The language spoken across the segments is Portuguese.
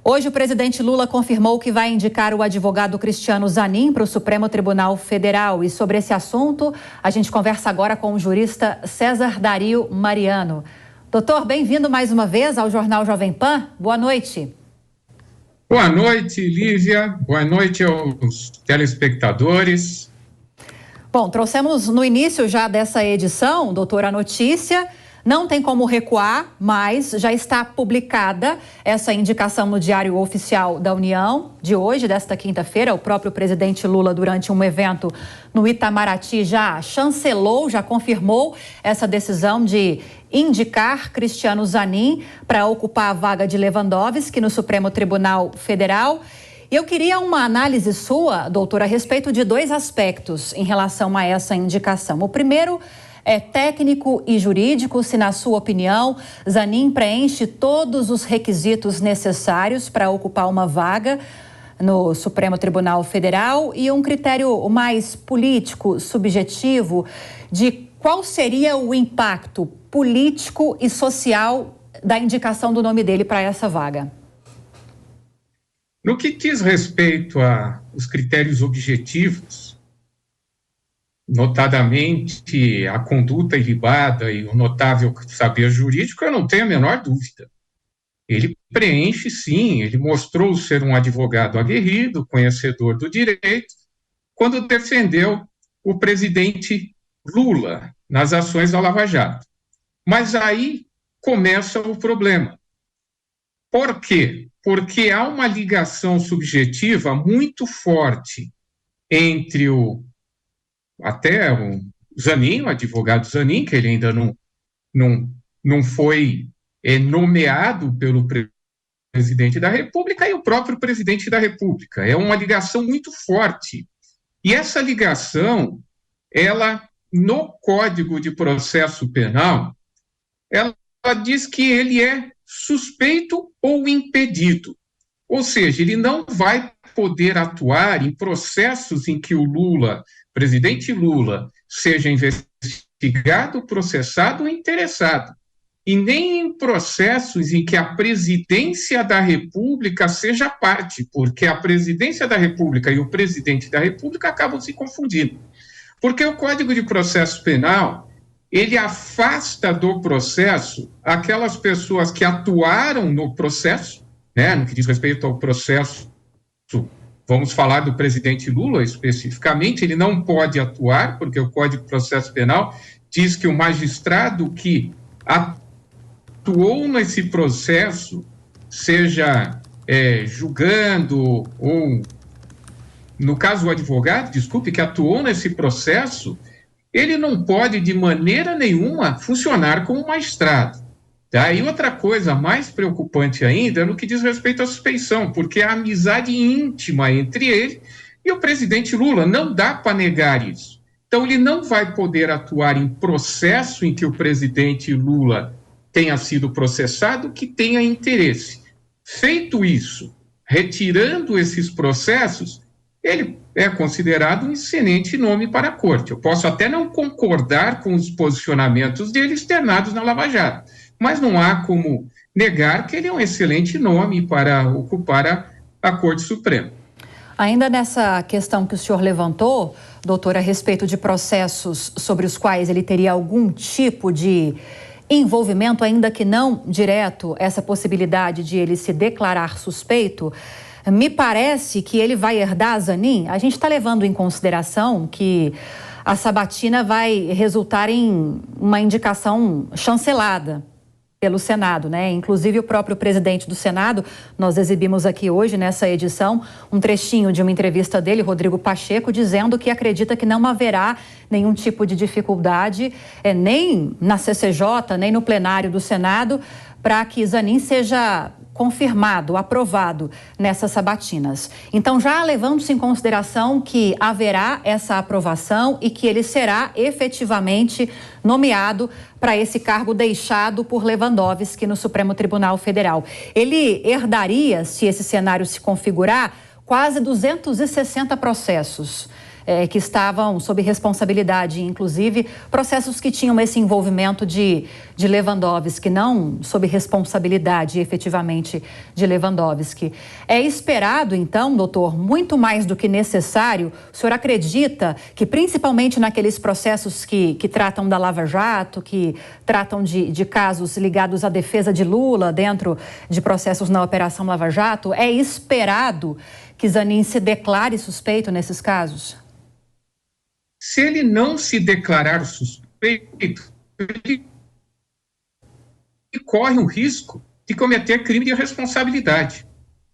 Hoje, o presidente Lula confirmou que vai indicar o advogado Cristiano Zanin para o Supremo Tribunal Federal. E sobre esse assunto, a gente conversa agora com o jurista César Dario Mariano. Doutor, bem-vindo mais uma vez ao Jornal Jovem Pan. Boa noite. Boa noite, Lívia. Boa noite aos telespectadores. Bom, trouxemos no início já dessa edição, doutor, a notícia. Não tem como recuar, mas já está publicada essa indicação no Diário Oficial da União de hoje, desta quinta-feira. O próprio presidente Lula, durante um evento no Itamaraty, já chancelou, já confirmou essa decisão de indicar Cristiano Zanin para ocupar a vaga de Lewandowski no Supremo Tribunal Federal. Eu queria uma análise sua, doutora, a respeito de dois aspectos em relação a essa indicação. O primeiro é técnico e jurídico, se na sua opinião, Zanin preenche todos os requisitos necessários para ocupar uma vaga no Supremo Tribunal Federal, e um critério mais político, subjetivo, de qual seria o impacto político e social da indicação do nome dele para essa vaga. No que diz respeito aos critérios objetivos, notadamente a conduta ilibada e o notável saber jurídico, eu não tenho a menor dúvida. Ele preenche, sim, ele mostrou ser um advogado aguerrido, conhecedor do direito, quando defendeu o presidente Lula nas ações da Lava Jato. Mas aí começa o problema. Por quê? Porque há uma ligação subjetiva muito forte entre até o Zanin, o advogado Zanin, que ele ainda não foi nomeado pelo presidente da República, e o próprio presidente da República. É uma ligação muito forte. E essa ligação, ela, no Código de Processo Penal, ela diz que ele é suspeito ou impedido. Ou seja, ele não vai poder atuar em processos em que o presidente Lula, seja investigado, processado ou interessado, e nem em processos em que a presidência da República seja parte, porque a presidência da República e o presidente da República acabam se confundindo. Porque o Código de Processo Penal, ele afasta do processo aquelas pessoas que atuaram no processo, né, no que diz respeito ao processo. Vamos falar do presidente Lula especificamente, ele não pode atuar, porque o Código de Processo Penal diz que o magistrado que atuou nesse processo, seja julgando, ou, no caso, o advogado, que atuou nesse processo, ele não pode, de maneira nenhuma, funcionar como magistrado. Tá? E outra coisa mais preocupante ainda é no que diz respeito à suspeição, porque a amizade íntima entre ele e o presidente Lula, não dá para negar isso. Então, ele não vai poder atuar em processo em que o presidente Lula tenha sido processado, que tenha interesse. Feito isso, retirando esses processos, ele é considerado um excelente nome para a corte. Eu posso até não concordar com os posicionamentos dele externados na Lava Jato, mas não há como negar que ele é um excelente nome para ocupar a Corte Suprema. Ainda nessa questão que o senhor levantou, doutor, a respeito de processos sobre os quais ele teria algum tipo de envolvimento, ainda que não direto, essa possibilidade de ele se declarar suspeito, me parece que ele vai herdar Zanin. A gente está levando em consideração que a sabatina vai resultar em uma indicação chancelada pelo Senado, né? Inclusive o próprio presidente do Senado, nós exibimos aqui hoje nessa edição um trechinho de uma entrevista dele, Rodrigo Pacheco, dizendo que acredita que não haverá nenhum tipo de dificuldade, nem na CCJ, nem no plenário do Senado, para que Zanin seja confirmado, aprovado nessas sabatinas. Então, já levando-se em consideração que haverá essa aprovação e que ele será efetivamente nomeado para esse cargo deixado por Lewandowski no Supremo Tribunal Federal. Ele herdaria, se esse cenário se configurar, quase 260 processos. que estavam sob responsabilidade, inclusive processos que tinham esse envolvimento de Lewandowski, não sob responsabilidade efetivamente de Lewandowski. É esperado, então, doutor, muito mais do que necessário, o senhor acredita que principalmente naqueles processos que tratam da Lava Jato, que tratam de casos ligados à defesa de Lula dentro de processos na Operação Lava Jato, é esperado que Zanin se declare suspeito nesses casos? Se ele não se declarar suspeito, ele corre o risco de cometer crime de responsabilidade.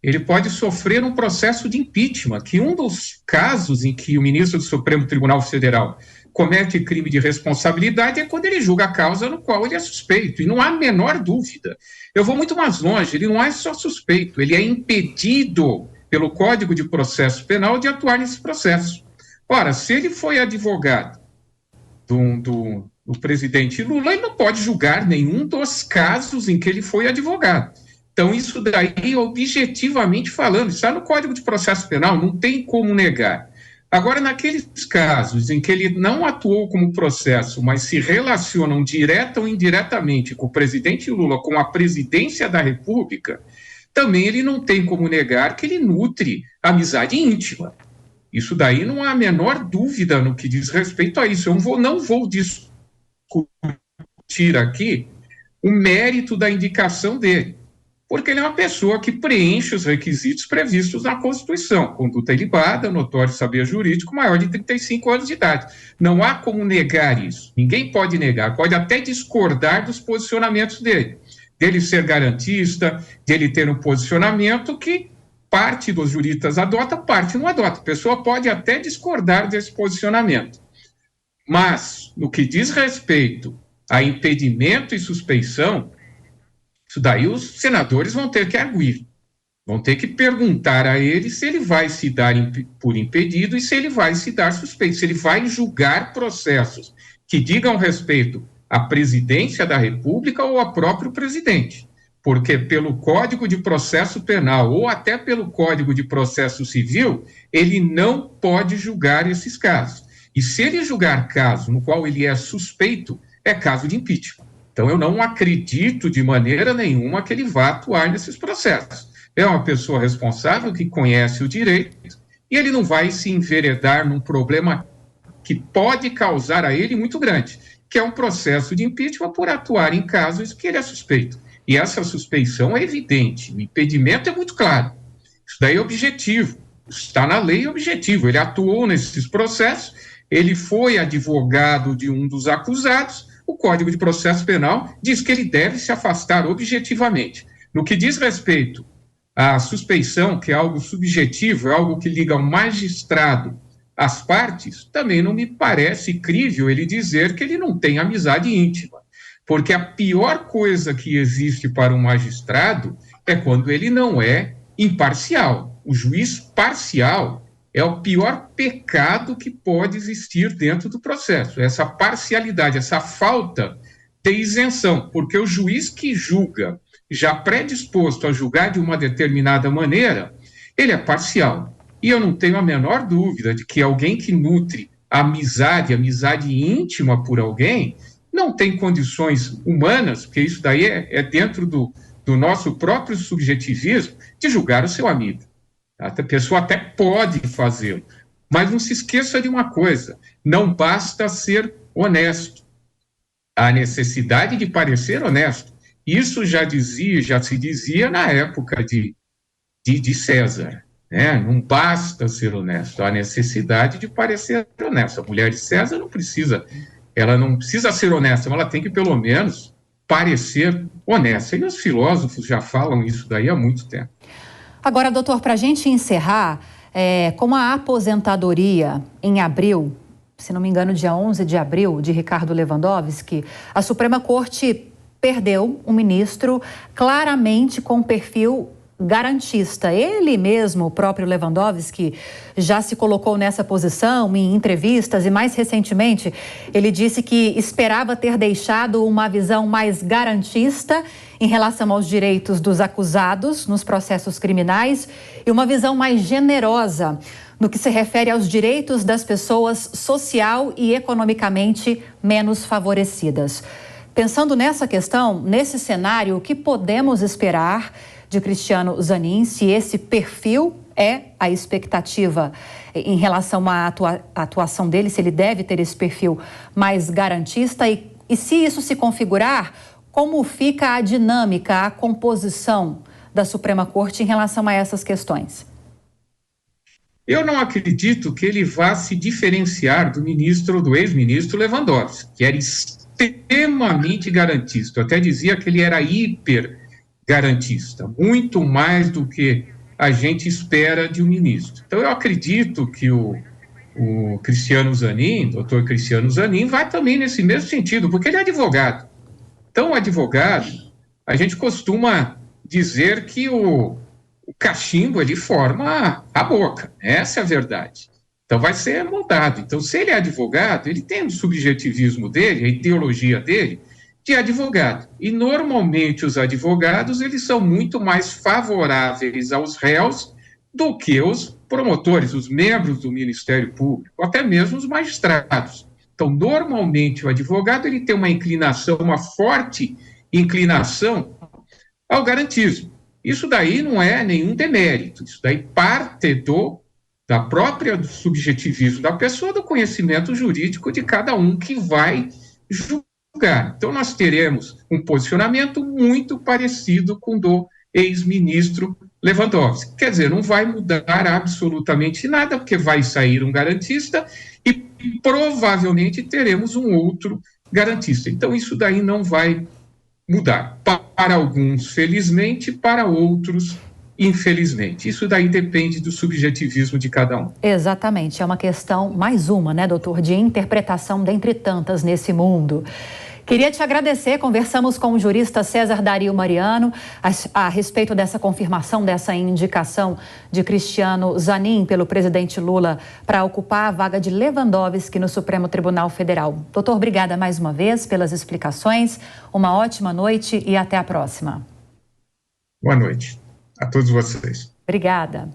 Ele pode sofrer um processo de impeachment, que um dos casos em que o ministro do Supremo Tribunal Federal comete crime de responsabilidade é quando ele julga a causa no qual ele é suspeito, e não há a menor dúvida. Eu vou muito mais longe, ele não é só suspeito, ele é impedido pelo Código de Processo Penal de atuar nesse processo. Ora, se ele foi advogado do presidente Lula, ele não pode julgar nenhum dos casos em que ele foi advogado. Então, isso daí, objetivamente falando, está no Código de Processo Penal, não tem como negar. Agora, naqueles casos em que ele não atuou como processo, mas se relacionam direta ou indiretamente com o presidente Lula, com a presidência da República, também ele não tem como negar que ele nutre amizade íntima. Isso daí não há a menor dúvida no que diz respeito a isso. Eu não vou discutir aqui o mérito da indicação dele, porque ele é uma pessoa que preenche os requisitos previstos na Constituição: conduta ilibada, notório saber jurídico, maior de 35 anos de idade. Não há como negar isso. Ninguém pode negar, pode até discordar dos posicionamentos dele ser garantista, dele ter um posicionamento que parte dos juristas adota, parte não adota. A pessoa pode até discordar desse posicionamento. Mas, no que diz respeito a impedimento e suspeição, isso daí os senadores vão ter que arguir, vão ter que perguntar a ele se ele vai se dar por impedido e se ele vai se dar suspeito, se ele vai julgar processos que digam respeito à presidência da República ou ao próprio presidente. Porque pelo Código de Processo Penal ou até pelo Código de Processo Civil, ele não pode julgar esses casos. E se ele julgar caso no qual ele é suspeito, é caso de impeachment. Então, eu não acredito de maneira nenhuma que ele vá atuar nesses processos. É uma pessoa responsável que conhece o direito e ele não vai se enveredar num problema que pode causar a ele muito grande, que é um processo de impeachment por atuar em casos que ele é suspeito. E essa suspeição é evidente, o impedimento é muito claro. Isso daí é objetivo, está na lei objetivo. Ele atuou nesses processos, ele foi advogado de um dos acusados. O Código de Processo Penal diz que ele deve se afastar objetivamente. No que diz respeito à suspeição, que é algo subjetivo, é algo que liga o magistrado às partes, também não me parece crível ele dizer que ele não tem amizade íntima. Porque a pior coisa que existe para um magistrado é quando ele não é imparcial. O juiz parcial é o pior pecado que pode existir dentro do processo. Essa parcialidade, essa falta de isenção. Porque o juiz que julga, já predisposto a julgar de uma determinada maneira, ele é parcial. E eu não tenho a menor dúvida de que alguém que nutre amizade íntima por alguém, não tem condições humanas, porque isso daí é dentro do nosso próprio subjetivismo, de julgar o seu amigo. A pessoa até pode fazê-lo, mas não se esqueça de uma coisa: não basta ser honesto. Há necessidade de parecer honesto. Isso já se dizia na época de César. Né? Não basta ser honesto, há necessidade de parecer honesto. A mulher de César não precisa ser honesta, mas ela tem que, pelo menos, parecer honesta. E os filósofos já falam isso daí há muito tempo. Agora, doutor, para a gente encerrar, como a aposentadoria em abril, se não me engano, dia 11 de abril, de Ricardo Lewandowski, a Suprema Corte perdeu um ministro claramente com perfil garantista. Ele mesmo, o próprio Lewandowski, já se colocou nessa posição em entrevistas e, mais recentemente, ele disse que esperava ter deixado uma visão mais garantista em relação aos direitos dos acusados nos processos criminais e uma visão mais generosa no que se refere aos direitos das pessoas social e economicamente menos favorecidas. Pensando nessa questão, nesse cenário, o que podemos esperar de Cristiano Zanin, se esse perfil é a expectativa em relação à atuação dele, se ele deve ter esse perfil mais garantista e se isso se configurar, como fica a dinâmica, a composição da Suprema Corte em relação a essas questões? Eu não acredito que ele vá se diferenciar do ex-ministro Lewandowski, que era extremamente garantista. Eu até dizia que ele era hiper garantista, muito mais do que a gente espera de um ministro. Então, eu acredito que o Cristiano Zanin, doutor Cristiano Zanin, vai também nesse mesmo sentido, porque ele é advogado. Então, advogado, a gente costuma dizer que o cachimbo, ele forma a boca, essa é a verdade. Então, vai ser moldado. Então, se ele é advogado, ele tem o subjetivismo dele, a ideologia dele, de advogado. E, normalmente, os advogados, eles são muito mais favoráveis aos réus do que os promotores, os membros do Ministério Público, até mesmo os magistrados. Então, normalmente, o advogado, ele tem uma inclinação, uma forte inclinação ao garantismo. Isso daí não é nenhum demérito, isso daí parte do própria subjetivismo da pessoa, do conhecimento jurídico de cada um que vai julgar. Então, nós teremos um posicionamento muito parecido com o do ex-ministro Lewandowski. Quer dizer, não vai mudar absolutamente nada, porque vai sair um garantista e provavelmente teremos um outro garantista. Então, isso daí não vai mudar. Para alguns, felizmente, para outros, infelizmente. Isso daí depende do subjetivismo de cada um. Exatamente. É uma questão, mais uma, né, doutor, de interpretação dentre tantas nesse mundo. Queria te agradecer, conversamos com o jurista César Dario Mariano a respeito dessa confirmação, dessa indicação de Cristiano Zanin pelo presidente Lula para ocupar a vaga de Lewandowski no Supremo Tribunal Federal. Doutor, obrigada mais uma vez pelas explicações, uma ótima noite e até a próxima. Boa noite a todos vocês. Obrigada.